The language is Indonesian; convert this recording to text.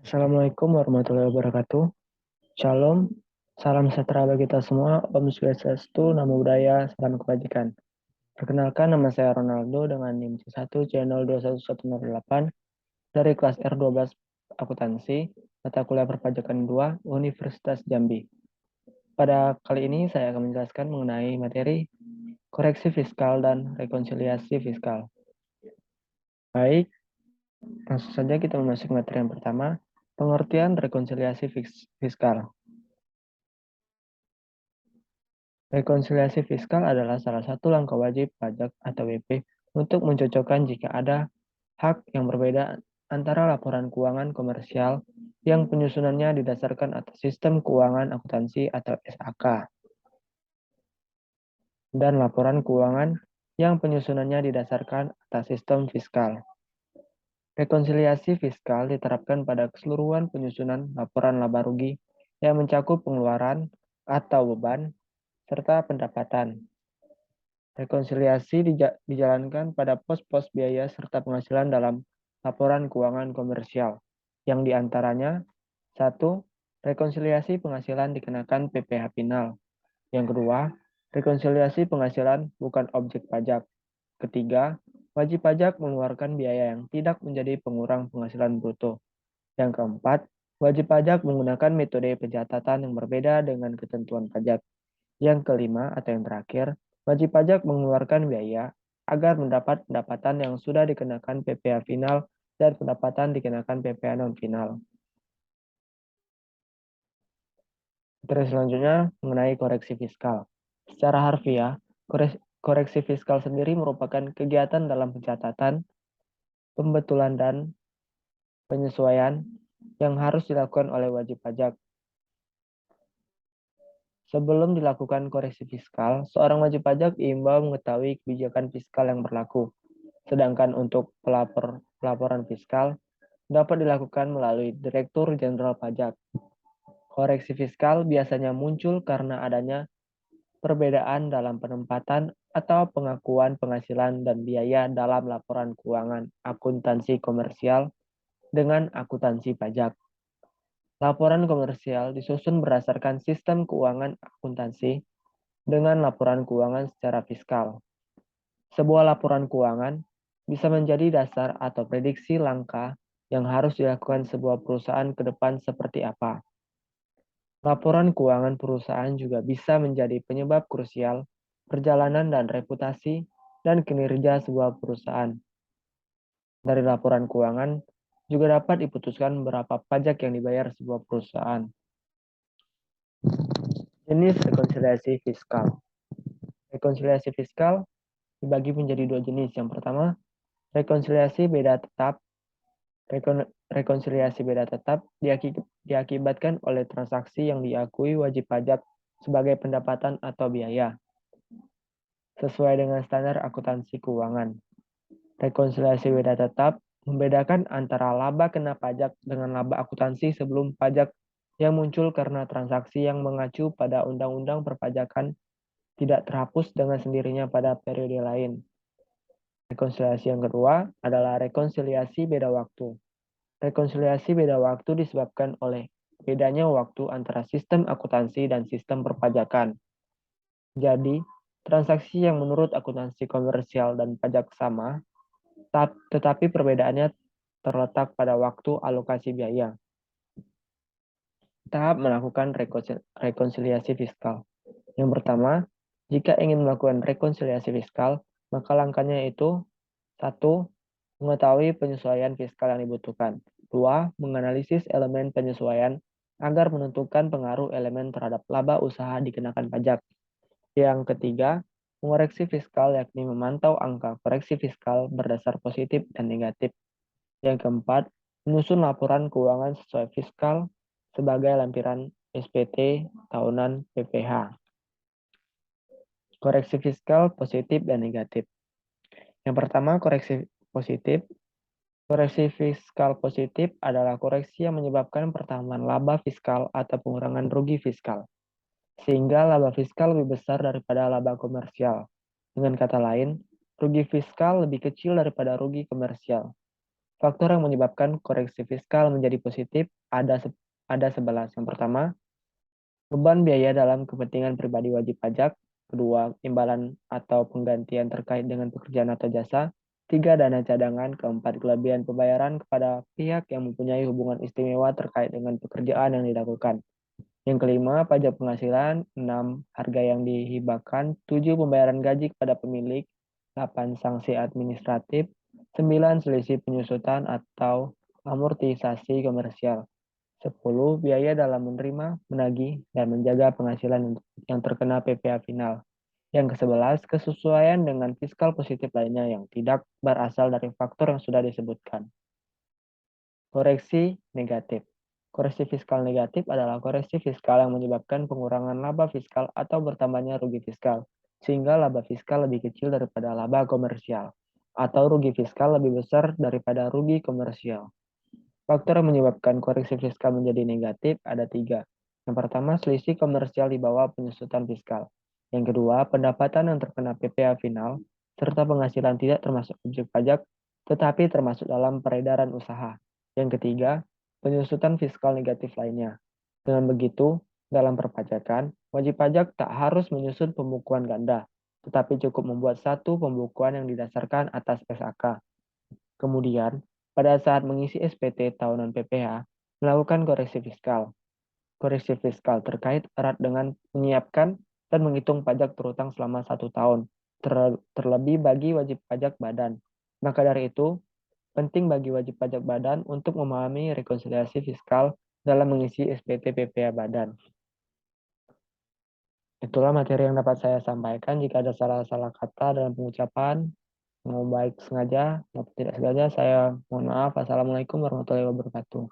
Assalamualaikum warahmatullahi wabarakatuh. Shalom, salam sejahtera bagi kita semua. Om Swastiastu, Namo Buddhaya, salam kebajikan. Perkenalkan, nama saya Ronaldo dengan NIM C1 channel 21108 dari kelas R12 Akuntansi, mata kuliah perpajakan 2, Universitas Jambi. Pada kali ini saya akan menjelaskan mengenai materi koreksi fiskal dan rekonsiliasi fiskal. Baik, langsung saja kita memasuki materi yang pertama, pengertian rekonsiliasi fiskal. Rekonsiliasi fiskal adalah salah satu langkah wajib pajak atau WP untuk mencocokkan jika ada hak yang berbeda antara laporan keuangan komersial yang penyusunannya didasarkan atas sistem keuangan akuntansi atau SAK dan laporan keuangan yang penyusunannya didasarkan atas sistem fiskal. Rekonsiliasi fiskal diterapkan pada keseluruhan penyusunan laporan laba rugi yang mencakup pengeluaran atau beban serta pendapatan. Rekonsiliasi dijalankan pada pos-pos biaya serta penghasilan dalam laporan keuangan komersial, yang diantaranya 1. Rekonsiliasi penghasilan dikenakan PPh final. Yang kedua, rekonsiliasi penghasilan bukan objek pajak. Ketiga, wajib pajak mengeluarkan biaya yang tidak menjadi pengurang penghasilan bruto. Yang keempat, wajib pajak menggunakan metode pencatatan yang berbeda dengan ketentuan pajak. Yang kelima atau yang terakhir, wajib pajak mengeluarkan biaya agar mendapat pendapatan yang sudah dikenakan PPh final dan pendapatan dikenakan PPh non final. Terus selanjutnya mengenai koreksi fiskal. Secara harfiah, koreksi fiskal sendiri merupakan kegiatan dalam pencatatan, pembetulan dan penyesuaian yang harus dilakukan oleh wajib pajak. Sebelum dilakukan koreksi fiskal, seorang wajib pajak diimbau mengetahui kebijakan fiskal yang berlaku. Sedangkan untuk pelaporan fiskal dapat dilakukan melalui Direktur Jenderal Pajak. Koreksi fiskal biasanya muncul karena adanya perbedaan dalam penempatan atau pengakuan penghasilan dan biaya dalam laporan keuangan akuntansi komersial dengan akuntansi pajak. Laporan komersial disusun berdasarkan sistem keuangan akuntansi dengan laporan keuangan secara fiskal. Sebuah laporan keuangan bisa menjadi dasar atau prediksi langkah yang harus dilakukan sebuah perusahaan ke depan seperti apa. Laporan keuangan perusahaan juga bisa menjadi penyebab krusial perjalanan dan reputasi dan kinerja sebuah perusahaan. Dari laporan keuangan juga dapat diputuskan berapa pajak yang dibayar sebuah perusahaan. Jenis rekonsiliasi fiskal. Rekonsiliasi fiskal dibagi menjadi dua jenis. Yang pertama, rekonsiliasi beda tetap. Rekonsiliasi beda tetap diakibatkan oleh transaksi yang diakui wajib pajak sebagai pendapatan atau biaya, sesuai dengan standar akuntansi keuangan. Rekonsiliasi beda tetap membedakan antara laba kena pajak dengan laba akuntansi sebelum pajak yang muncul karena transaksi yang mengacu pada undang-undang perpajakan tidak terhapus dengan sendirinya pada periode lain. Rekonsiliasi yang kedua adalah rekonsiliasi beda waktu. Rekonsiliasi beda waktu disebabkan oleh bedanya waktu antara sistem akuntansi dan sistem perpajakan. Jadi, transaksi yang menurut akuntansi komersial dan pajak sama, tetapi perbedaannya terletak pada waktu alokasi biaya. Tahap melakukan rekonsiliasi fiskal. Yang pertama, jika ingin melakukan rekonsiliasi fiskal, maka langkahnya itu 1. Mengetahui penyesuaian fiskal yang dibutuhkan. 2. Menganalisis elemen penyesuaian agar menentukan pengaruh elemen terhadap laba usaha dikenakan pajak. Yang ketiga, mengoreksi fiskal yakni memantau angka koreksi fiskal berdasar positif dan negatif. Yang keempat, menyusun laporan keuangan sesuai fiskal sebagai lampiran SPT tahunan PPh. Koreksi fiskal positif dan negatif. Yang pertama, koreksi positif. Koreksi fiskal positif adalah koreksi yang menyebabkan pertambahan laba fiskal atau pengurangan rugi fiskal, sehingga laba fiskal lebih besar daripada laba komersial. Dengan kata lain, rugi fiskal lebih kecil daripada rugi komersial. Faktor yang menyebabkan koreksi fiskal menjadi positif ada 11. Yang pertama, beban biaya dalam kepentingan pribadi wajib pajak. Kedua, imbalan atau penggantian terkait dengan pekerjaan atau jasa. Tiga, dana cadangan. Keempat, kelebihan pembayaran kepada pihak yang mempunyai hubungan istimewa terkait dengan pekerjaan yang dilakukan. Yang kelima, pajak penghasilan. Enam, harga yang dihibahkan. Tujuh, pembayaran gaji kepada pemilik. Delapan, sanksi administratif. Sembilan, selisih penyusutan atau amortisasi komersial. 10. Biaya dalam menerima, menagih, dan menjaga penghasilan yang terkena PPh final. Yang ke-11, kesesuaian dengan fiskal positif lainnya yang tidak berasal dari faktor yang sudah disebutkan. Koreksi negatif. Koreksi fiskal negatif adalah koreksi fiskal yang menyebabkan pengurangan laba fiskal atau bertambahnya rugi fiskal, sehingga laba fiskal lebih kecil daripada laba komersial, atau rugi fiskal lebih besar daripada rugi komersial. Faktor yang menyebabkan koreksi fiskal menjadi negatif ada tiga. Yang pertama, selisih komersial di bawah penyusutan fiskal. Yang kedua, pendapatan yang terkena PPh final, serta penghasilan tidak termasuk objek pajak, tetapi termasuk dalam peredaran usaha. Yang ketiga, penyusutan fiskal negatif lainnya. Dengan begitu, dalam perpajakan, wajib pajak tak harus menyusun pembukuan ganda, tetapi cukup membuat satu pembukuan yang didasarkan atas SAK. Kemudian, pada saat mengisi SPT tahunan PPh, melakukan koreksi fiskal. Koreksi fiskal terkait erat dengan menyiapkan dan menghitung pajak terutang selama 1 tahun, terlebih bagi wajib pajak badan. Maka dari itu, penting bagi wajib pajak badan untuk memahami rekonsiliasi fiskal dalam mengisi SPT PPh badan. Itulah materi yang dapat saya sampaikan. Jika ada salah-salah kata dalam pengucapan, mau baik sengaja maupun tidak sengaja, saya mohon maaf. Assalamualaikum warahmatullahi wabarakatuh.